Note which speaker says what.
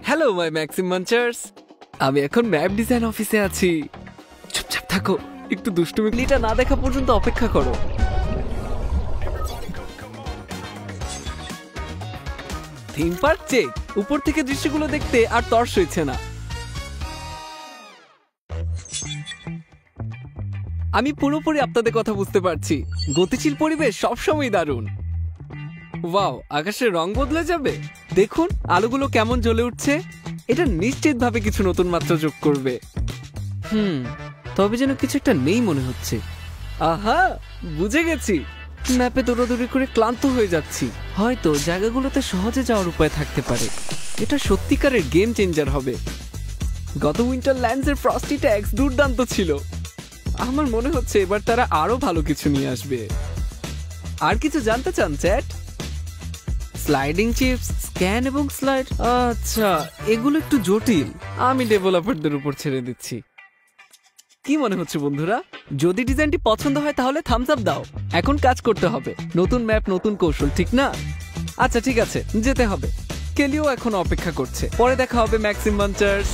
Speaker 1: Hello my Maxim মাঞ্চার্স, আমি এখন map design অফিসে আছি। চুপচাপ থাকো, একটু দুষ্টুমিটা না দেখা পর্যন্ত অপেক্ষা করো। Theme park check. উপর থেকে দৃশ্যগুলো দেখতে আর তর্স হইছে না। আমি পুরোপুরি আপনাদের কথা বুঝতে পারছি। গতিশীল পরিবেশ সবসময় দারুণ। ওয়াও, আকাশের রং বদলে যাবে। দেখুন আলোগুলো কেমন জ্বলে উঠছে। এটা নিশ্চিতভাবে কিছু নতুন মাত্রা যোগ করবে। তবে যেন কিছু একটা নেই মনে হচ্ছে। আহা, বুঝে গেছি। ম্যাপে দৌড়াদৌড়ি করে ক্লান্ত হয়ে যাচ্ছি। হয়তো জায়গাগুলোতে সহজে যাওয়ার উপায় থাকতে পারে। এটা সত্যিকারের গেম চেঞ্জার হবে। গত উইন্টারল্যান্ডসের ফ্রস্টি ট্যাক্স দুর্দান্ত ছিল। আমার মনে হচ্ছে এবার তারা আরো ভালো কিছু নিয়ে আসবে। আর কিছু জানতে চান চ্যাট? স্লাইডিং চিপস, স্ক্যান এবং স্লাইড। আচ্ছা, এগুলো একটু জটিল। আমি ডেভেলপারদের উপর ছেড়ে দিচ্ছি। কি মনে হচ্ছে বন্ধুরা? যদি ডিজাইনটি পছন্দ হয় তাহলে থামস আপ দাও। এখন কাজ করতে হবে। নতুন ম্যাপ, নতুন কৌশল, ঠিক না? আচ্ছা ঠিক আছে, যেতে হবে। কেলিও এখন অপেক্ষা করছে। পরে দেখা হবে ম্যাক্সিম মাঞ্চার্স।